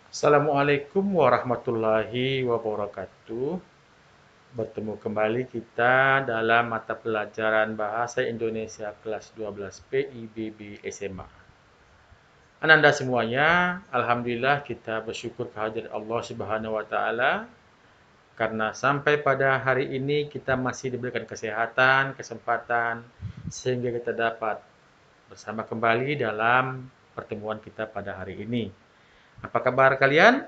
Assalamualaikum warahmatullahi wabarakatuh. Bertemu kembali kita dalam mata pelajaran Bahasa Indonesia kelas 12 PIBB SMA. Ananda semuanya, alhamdulillah kita bersyukur kehadirat Allah Subhanahu wa taala karena sampai pada hari ini kita masih diberikan kesehatan, kesempatan sehingga kita dapat bersama kembali dalam pertemuan kita pada hari ini. Apa kabar kalian?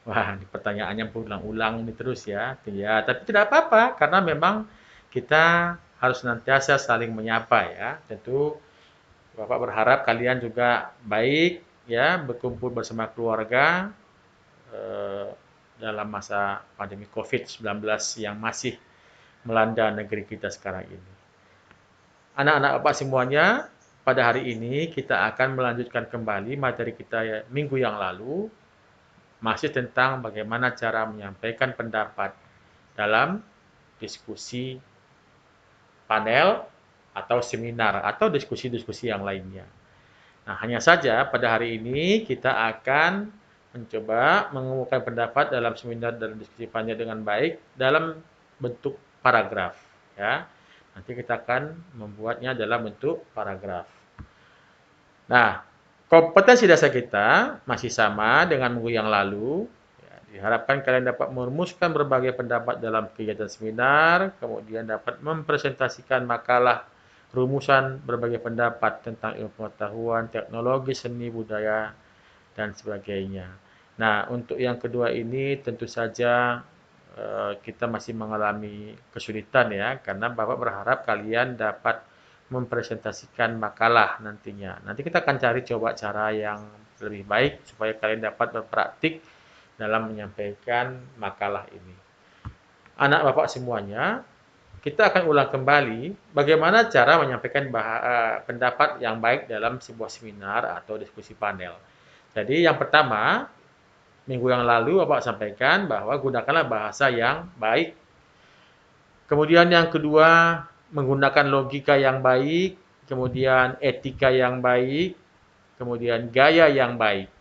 Wah, ini pertanyaannya berulang-ulang ini terus ya. Ya, tapi tidak apa-apa karena memang kita harus senantiasa saling menyapa ya. Tentu Bapak berharap kalian juga baik ya, berkumpul bersama keluarga eh, dalam masa pandemi COVID-19 yang masih melanda negeri kita sekarang ini. Anak-anak Bapak semuanya, pada hari ini kita akan melanjutkan kembali materi kita ya, minggu yang lalu masih tentang bagaimana cara menyampaikan pendapat dalam diskusi panel atau seminar atau diskusi-diskusi yang lainnya. Nah, hanya saja pada hari ini kita akan mencoba mengumumkan pendapat dalam seminar dan diskusi panel dengan baik dalam bentuk paragraf ya. Nanti kita akan membuatnya dalam bentuk paragraf. Nah, kompetensi dasar kita masih sama dengan minggu yang lalu. Ya, diharapkan kalian dapat merumuskan berbagai pendapat dalam kegiatan seminar, kemudian dapat mempresentasikan makalah rumusan berbagai pendapat tentang ilmu pengetahuan, teknologi, seni, budaya, dan sebagainya. Nah, untuk yang kedua ini tentu saja kita masih mengalami kesulitan ya, karena Bapak berharap kalian dapat mempresentasikan makalah nantinya. Nanti kita akan cari coba cara yang lebih baik supaya kalian dapat berpraktik dalam menyampaikan makalah ini. Anak Bapak semuanya, kita akan ulang kembali bagaimana cara menyampaikan pendapat yang baik dalam sebuah seminar atau diskusi panel. Jadi yang pertama, minggu yang lalu Bapak sampaikan bahwa gunakanlah bahasa yang baik. Kemudian yang kedua, menggunakan logika yang baik, kemudian etika yang baik, kemudian gaya yang baik.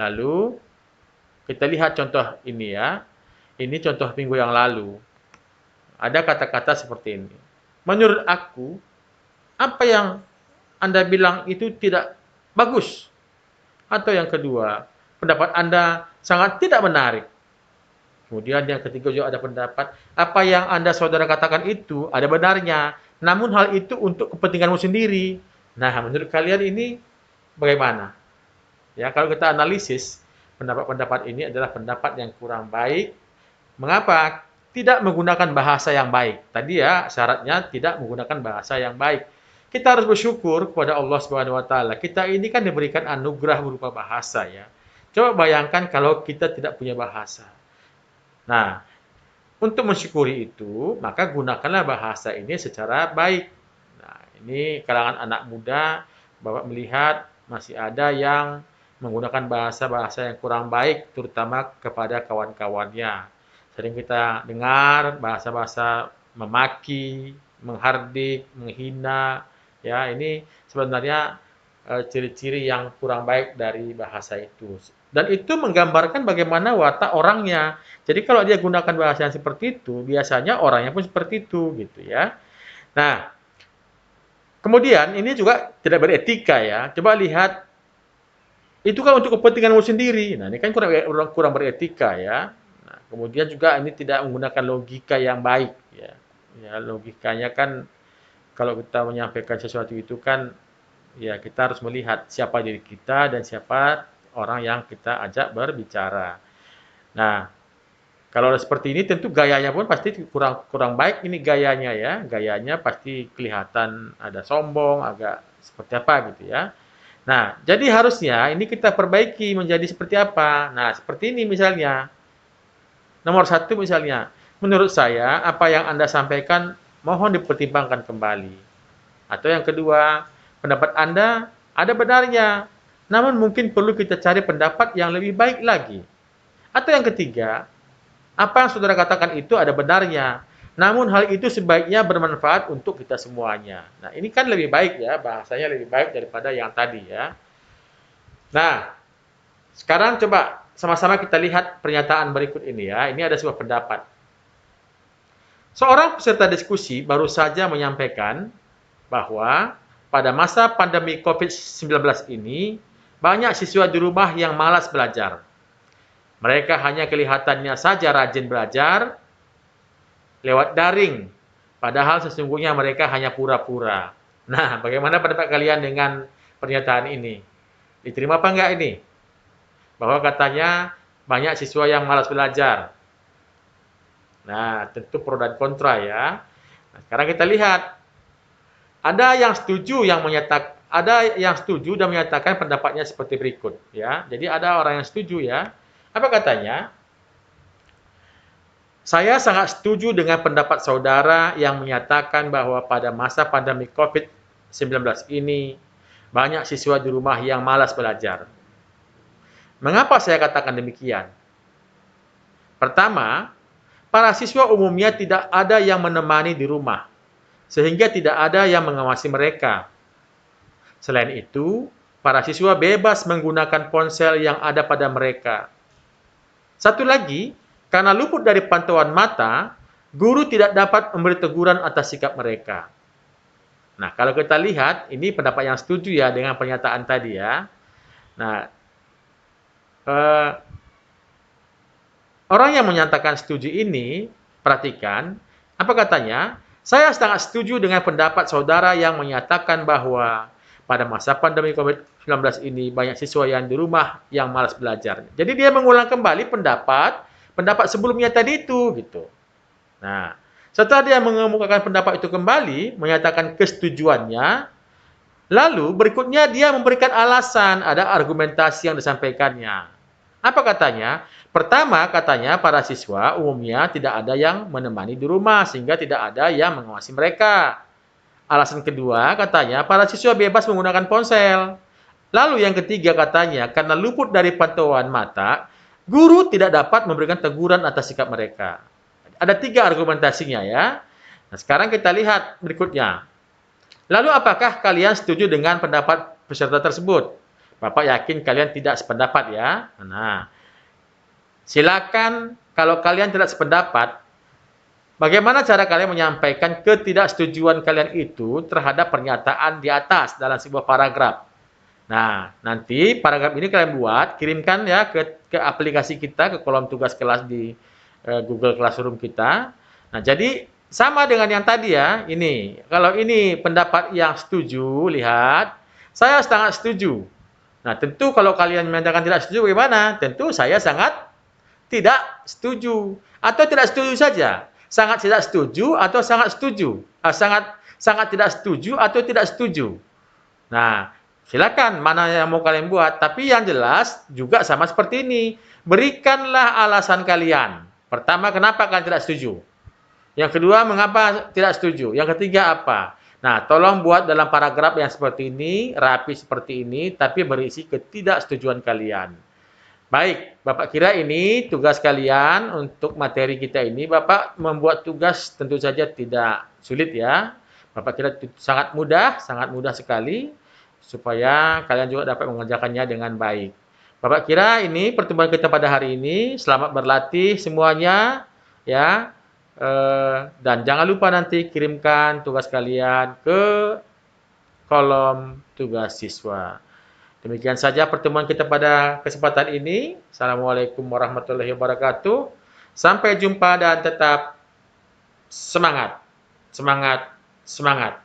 Lalu kita lihat contoh ini ya. Ini contoh minggu yang lalu. Ada kata-kata seperti ini. Menurut aku, apa yang Anda bilang itu tidak bagus. Atau yang kedua, pendapat Anda sangat tidak menarik. Kemudian yang ketiga juga ada pendapat, apa yang Anda saudara katakan itu ada benarnya. Namun hal itu untuk kepentinganmu sendiri. Nah, menurut kalian ini bagaimana? Ya, kalau kita analisis, pendapat-pendapat ini adalah pendapat yang kurang baik. Mengapa? Tidak menggunakan bahasa yang baik. Tadi ya syaratnya tidak menggunakan bahasa yang baik. Kita harus bersyukur kepada Allah Subhanahu wa taala. Kita ini kan diberikan anugerah berupa bahasa ya. Coba bayangkan kalau kita tidak punya bahasa. Nah, untuk mensyukuri itu, maka gunakanlah bahasa ini secara baik. Nah, ini kalangan anak muda, Bapak melihat masih ada yang menggunakan bahasa-bahasa yang kurang baik, terutama kepada kawan-kawannya. Sering kita dengar bahasa-bahasa memaki, menghardik, menghina. Ya, ini sebenarnya ciri-ciri yang kurang baik dari bahasa itu. Dan itu menggambarkan bagaimana watak orangnya. Jadi kalau dia gunakan bahasa yang seperti itu, biasanya orangnya pun seperti itu gitu ya. Nah, kemudian ini juga tidak beretika ya. Coba lihat itu kan untuk kepentinganmu sendiri. Nah, ini kan kurang beretika ya. Nah, kemudian juga ini tidak menggunakan logika yang baik ya. Ya, logikanya kan kalau kita menyampaikan sesuatu itu kan ya kita harus melihat siapa diri kita dan siapa orang yang kita ajak berbicara. Nah, kalau seperti ini tentu gayanya pun pasti kurang kurang baik ini gayanya ya. Gayanya pasti kelihatan ada sombong, agak seperti apa gitu ya. Nah, jadi harusnya ini kita perbaiki menjadi seperti apa. Nah, seperti ini misalnya. Nomor satu misalnya, menurut saya apa yang Anda sampaikan mohon dipertimbangkan kembali. Atau yang kedua, pendapat Anda ada benarnya, namun mungkin perlu kita cari pendapat yang lebih baik lagi. Atau yang ketiga, apa yang saudara katakan itu ada benarnya, namun hal itu sebaiknya bermanfaat untuk kita semuanya. Nah, ini kan lebih baik ya, bahasanya lebih baik daripada yang tadi ya. Nah, sekarang coba sama-sama kita lihat pernyataan berikut ini ya. Ini ada sebuah pendapat. Seorang peserta diskusi baru saja menyampaikan bahwa pada masa pandemi COVID-19 ini, banyak siswa di rumah yang malas belajar. Mereka hanya kelihatannya saja rajin belajar lewat daring, padahal sesungguhnya mereka hanya pura-pura. Nah, bagaimana pendapat kalian dengan pernyataan ini? Diterima apa enggak ini? Bahwa katanya banyak siswa yang malas belajar. Nah, tentu pro dan kontra ya. Nah, sekarang kita lihat. Ada yang setuju dan menyatakan pendapatnya seperti berikut ya. Jadi ada orang yang setuju ya. Apa katanya? Saya sangat setuju dengan pendapat saudara yang menyatakan bahwa pada masa pandemi COVID-19 ini banyak siswa di rumah yang malas belajar. Mengapa saya katakan demikian? Pertama, para siswa umumnya tidak ada yang menemani di rumah, sehingga tidak ada yang mengawasi mereka. Selain itu, para siswa bebas menggunakan ponsel yang ada pada mereka. Satu lagi, karena luput dari pantauan mata, guru tidak dapat memberi teguran atas sikap mereka. Nah, kalau kita lihat, ini pendapat yang setuju ya dengan pernyataan tadi ya. Nah, orang yang menyatakan setuju ini, perhatikan, apa katanya? Saya sangat setuju dengan pendapat saudara yang menyatakan bahwa pada masa pandemi COVID-19 ini banyak siswa yang di rumah yang malas belajar. Jadi dia mengulang kembali pendapat sebelumnya tadi itu gitu. Nah, setelah dia mengemukakan pendapat itu kembali, menyatakan kesetujuannya, lalu berikutnya dia memberikan alasan, ada argumentasi yang disampaikannya. Apa katanya? Pertama, katanya para siswa umumnya tidak ada yang menemani di rumah sehingga tidak ada yang mengawasi mereka. Alasan kedua, katanya para siswa bebas menggunakan ponsel. Lalu yang ketiga katanya, karena luput dari pantauan mata, guru tidak dapat memberikan teguran atas sikap mereka. Ada 3 argumentasinya ya. Nah, sekarang kita lihat berikutnya. Lalu apakah kalian setuju dengan pendapat peserta tersebut? Bapak yakin kalian tidak sependapat ya. Nah, silakan kalau kalian tidak sependapat, bagaimana cara kalian menyampaikan ketidaksetujuan kalian itu terhadap pernyataan di atas dalam sebuah paragraf. Nah, nanti paragraf ini kalian buat, kirimkan ya ke aplikasi kita, ke kolom tugas kelas di Google Classroom kita. Nah, jadi sama dengan yang tadi ya, ini. Kalau ini pendapat yang setuju, lihat, saya sangat setuju. Nah, tentu kalau kalian menyatakan tidak setuju bagaimana? Tentu saya sangat tidak setuju. Atau tidak setuju saja. Sangat tidak setuju atau sangat setuju. Sangat tidak setuju atau tidak setuju. Nah, silakan mana yang mau kalian buat. Tapi yang jelas juga sama seperti ini. Berikanlah alasan kalian. Pertama, kenapa kalian tidak setuju? Yang kedua, mengapa tidak setuju? Yang ketiga, apa? Nah, tolong buat dalam paragraf yang seperti ini, rapi seperti ini, tapi berisi ketidaksetujuan kalian. Baik, Bapak kira ini tugas kalian untuk materi kita ini. Bapak membuat tugas tentu saja tidak sulit ya. Bapak kira sangat mudah sekali, supaya kalian juga dapat mengerjakannya dengan baik. Bapak kira ini pertemuan kita pada hari ini. Selamat berlatih semuanya ya. Dan jangan lupa nanti kirimkan tugas kalian ke kolom tugas siswa. Demikian saja pertemuan kita pada kesempatan ini. Assalamualaikum warahmatullahi wabarakatuh. Sampai jumpa dan tetap semangat. Semangat, semangat.